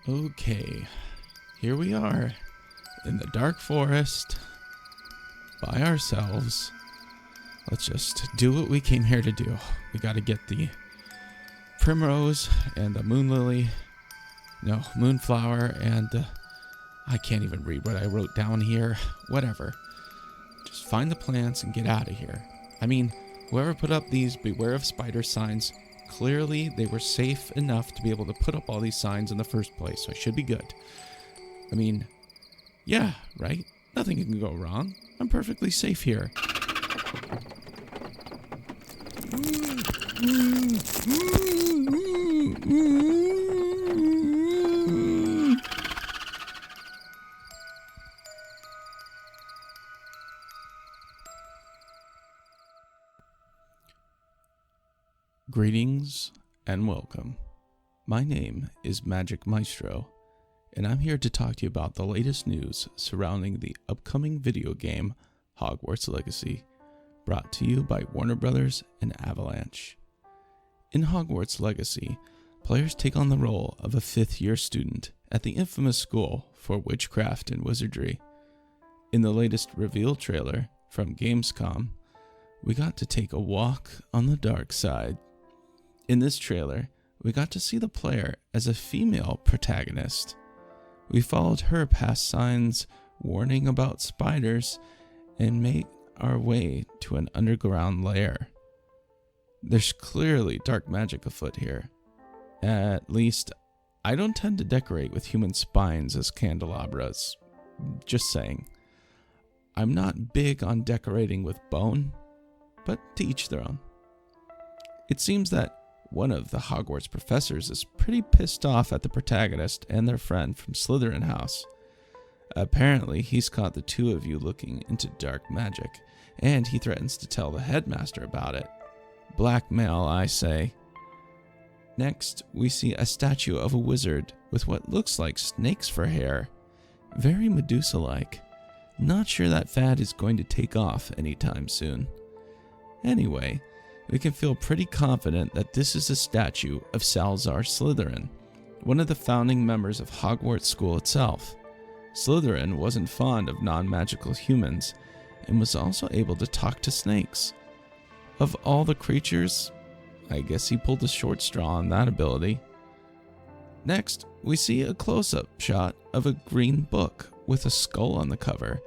Okay, here we are in the dark forest by ourselves. Let's just do what we came here to do. We gotta get the primrose and the moonflower, and I can't even read what I wrote down here. Whatever. Just find the plants and get out of here. I mean, whoever put up these beware of spider signs, clearly they were safe enough to be able to put up all these signs in the first place, so I should be good. I mean, yeah, right? Nothing can go wrong. I'm perfectly safe here. Greetings and welcome. My name is Magic Maestro, and I'm here to talk to you about the latest news surrounding the upcoming video game Hogwarts Legacy, brought to you by Warner Brothers and Avalanche. In Hogwarts Legacy, players take on the role of a fifth-year student at the infamous school for witchcraft and wizardry. In the latest reveal trailer from Gamescom, we got to take a walk on the dark side. In this trailer, we got to see the player as a female protagonist. We followed her past signs warning about spiders and made our way to an underground lair. There's clearly dark magic afoot here. At least, I don't tend to decorate with human spines as candelabras. Just saying. I'm not big on decorating with bone, but to each their own. It seems that one of the Hogwarts professors is pretty pissed off at the protagonist and their friend from Slytherin House. Apparently, he's caught the two of you looking into dark magic, and he threatens to tell the headmaster about it. Blackmail, I say. Next, we see a statue of a wizard with what looks like snakes for hair. Very Medusa-like. Not sure that fad is going to take off anytime soon. Anyway, we can feel pretty confident that this is a statue of Salazar Slytherin, one of the founding members of Hogwarts School itself. Slytherin wasn't fond of non-magical humans, and was also able to talk to snakes. Of all the creatures, I guess he pulled a short straw on that ability. Next, we see a close-up shot of a green book with a skull on the cover.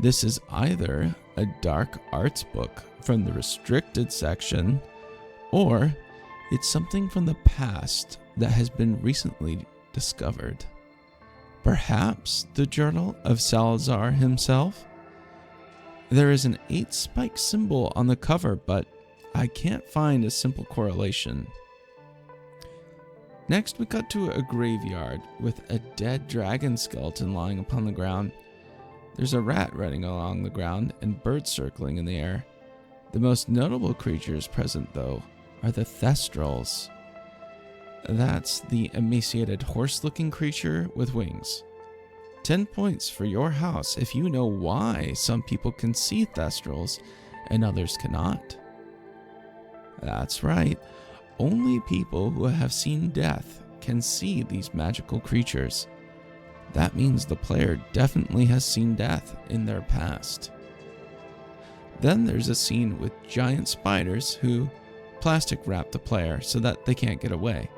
This is either a dark arts book from the restricted section, or it's something from the past that has been recently discovered. Perhaps the journal of Salazar himself? There is an 8-spike symbol on the cover, but I can't find a simple correlation. Next, we cut to a graveyard with a dead dragon skeleton lying upon the ground. There's a rat running along the ground and birds circling in the air. The most notable creatures present, though, are the Thestrals. That's the emaciated horse-looking creature with wings. 10 points for your house if you know why some people can see Thestrals and others cannot. That's right, only people who have seen death can see these magical creatures. That means the player definitely has seen death in their past. Then there's a scene with giant spiders who plastic wrap the player so that they can't get away.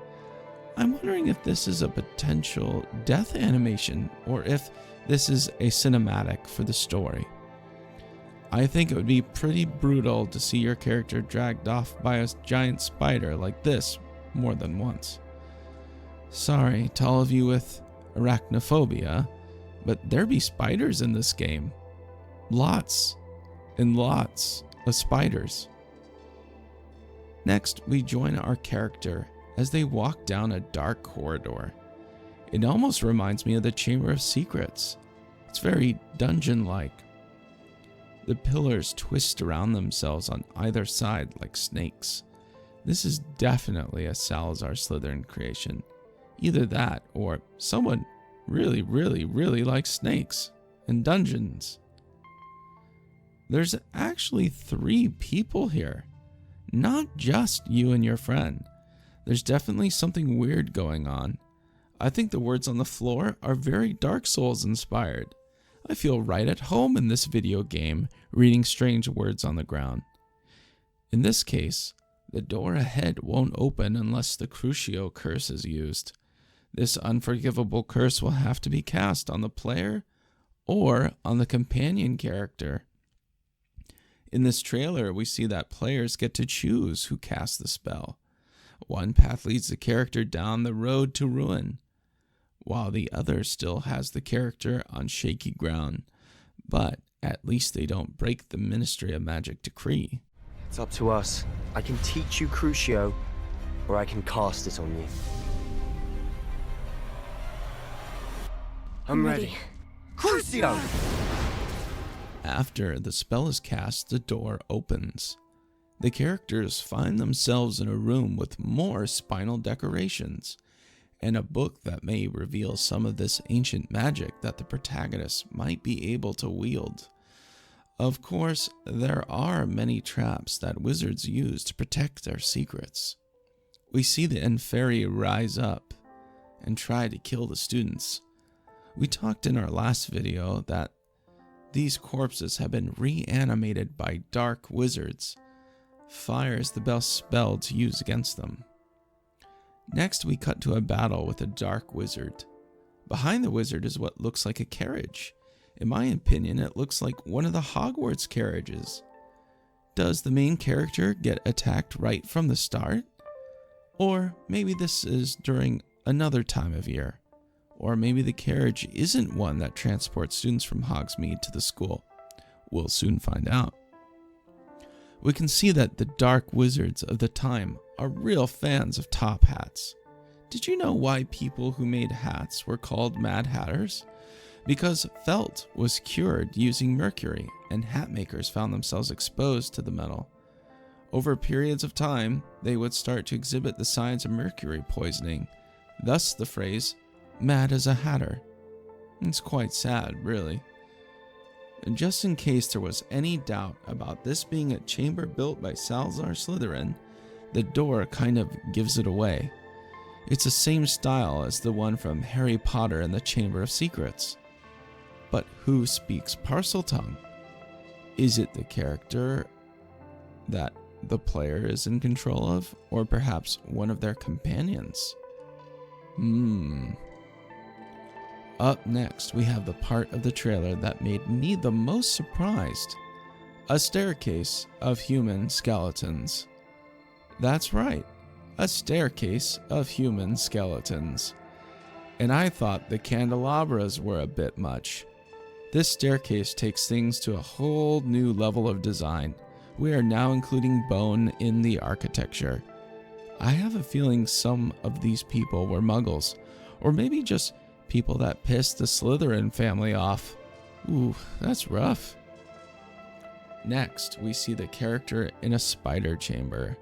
I'm wondering if this is a potential death animation or if this is a cinematic for the story. I think it would be pretty brutal to see your character dragged off by a giant spider like this more than once. Sorry to all of you with arachnophobia, but there be spiders in this game. Lots and lots of spiders. Next, we join our character as they walk down a dark corridor. It almost reminds me of the Chamber of Secrets. It's very dungeon-like. The pillars twist around themselves on either side like snakes. This is definitely a Salazar Slytherin creation. Either that or someone really likes snakes and dungeons. There's actually 3 people here, not just you and your friend. There's definitely something weird going on. I think the words on the floor are very Dark Souls inspired. I feel right at home in this video game, reading strange words on the ground. In this case, the door ahead won't open unless the Crucio curse is used. This unforgivable curse will have to be cast on the player or on the companion character. In this trailer, we see that players get to choose who casts the spell. One path leads the character down the road to ruin, while the other still has the character on shaky ground. But at least they don't break the Ministry of Magic decree. It's up to us. I can teach you Crucio, or I can cast it on you. I'm ready. Crucio! After the spell is cast, the door opens. The characters find themselves in a room with more spinal decorations, and a book that may reveal some of this ancient magic that the protagonist might be able to wield. Of course, there are many traps that wizards use to protect their secrets. We see the Inferi rise up and try to kill the students. We talked in our last video that these corpses have been reanimated by dark wizards. Fire is the best spell to use against them. Next, we cut to a battle with a dark wizard. Behind the wizard is what looks like a carriage. In my opinion, it looks like one of the Hogwarts carriages. Does the main character get attacked right from the start? Or maybe this is during another time of year. Or maybe the carriage isn't one that transports students from Hogsmeade to the school. We'll soon find out. We can see that the dark wizards of the time are real fans of top hats. Did you know why people who made hats were called Mad Hatters? Because felt was cured using mercury, and hat makers found themselves exposed to the metal. Over periods of time, they would start to exhibit the signs of mercury poisoning, thus the phrase, mad as a hatter. It's quite sad, really. And just in case there was any doubt about this being a chamber built by Salazar Slytherin, the door kind of gives it away. It's the same style as the one from Harry Potter and the Chamber of Secrets. But who speaks Parseltongue? Is it the character that the player is in control of, or perhaps one of their companions? Up next, we have the part of the trailer that made me the most surprised. A staircase of human skeletons. That's right, a staircase of human skeletons. And I thought the candelabras were a bit much. This staircase takes things to a whole new level of design. We are now including bone in the architecture. I have a feeling some of these people were muggles, or maybe just people that pissed the Slytherin family off. Ooh, that's rough. Next, we see the character in a spider chamber.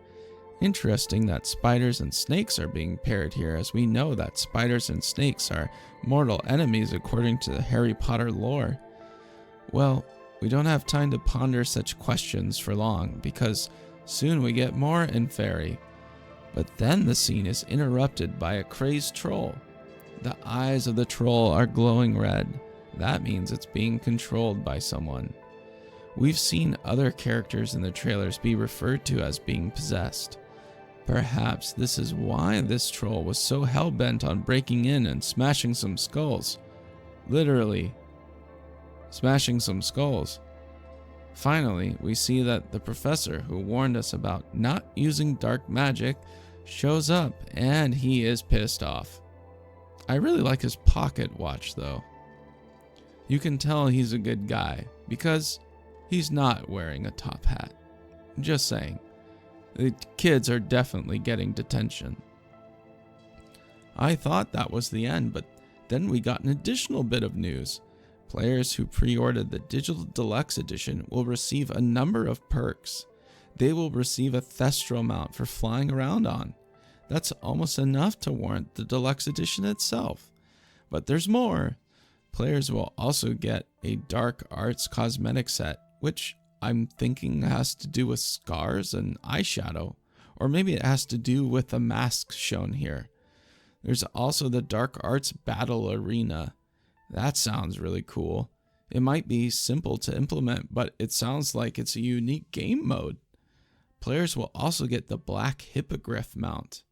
Interesting that spiders and snakes are being paired here, as we know that spiders and snakes are mortal enemies according to the Harry Potter lore. Well, we don't have time to ponder such questions for long, because soon we get more Inferi. But then the scene is interrupted by a crazed troll. The eyes of the troll are glowing red. That means it's being controlled by someone. We've seen other characters in the trailers be referred to as being possessed. Perhaps this is why this troll was so hell-bent on breaking in and smashing some skulls. Literally, smashing some skulls. Finally, we see that the professor who warned us about not using dark magic shows up, and he is pissed off. I really like his pocket watch, though. You can tell he's a good guy, because he's not wearing a top hat. Just saying. The kids are definitely getting detention. I thought that was the end, but then we got an additional bit of news. Players who pre-ordered the digital Deluxe edition will receive a number of perks. They will receive a Thestral mount for flying around on. That's almost enough to warrant the Deluxe edition itself. But there's more. Players will also get a dark arts cosmetic set, which I'm thinking has to do with scars and eyeshadow, or maybe it has to do with the masks shown here. There's also the Dark Arts Battle Arena. That sounds really cool. It might be simple to implement, but it sounds like it's a unique game mode. Players will also get the Black Hippogriff mount,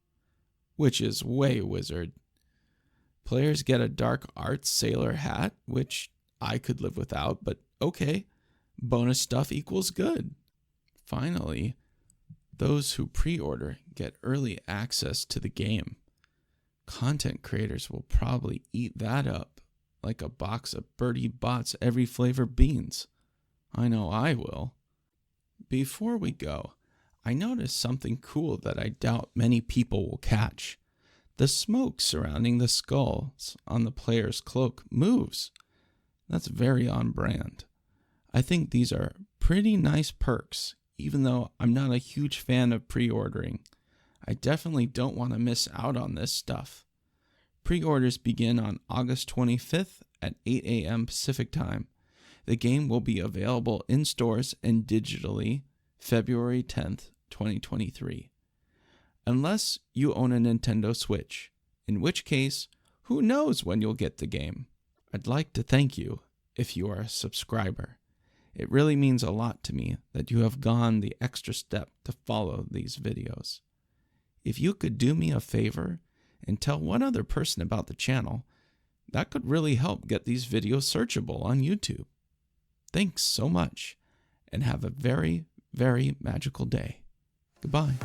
which is way wizard. Players get a Dark Arts Sailor hat, which I could live without, but okay. Bonus stuff equals good. Finally, those who pre-order get early access to the game. Content creators will probably eat that up like a box of Birdie Bot's every flavor beans. I know I will. Before we go, I noticed something cool that I doubt many people will catch. The smoke surrounding the skulls on the player's cloak moves. That's very on brand. I think these are pretty nice perks, even though I'm not a huge fan of pre-ordering. I definitely don't want to miss out on this stuff. Pre-orders begin on August 25th at 8 a.m. Pacific Time. The game will be available in stores and digitally February 10th, 2023. Unless you own a Nintendo Switch, in which case, who knows when you'll get the game. I'd like to thank you if you are a subscriber. It really means a lot to me that you have gone the extra step to follow these videos. If you could do me a favor and tell one other person about the channel, that could really help get these videos searchable on YouTube. Thanks so much, and have a very, very magical day. Goodbye.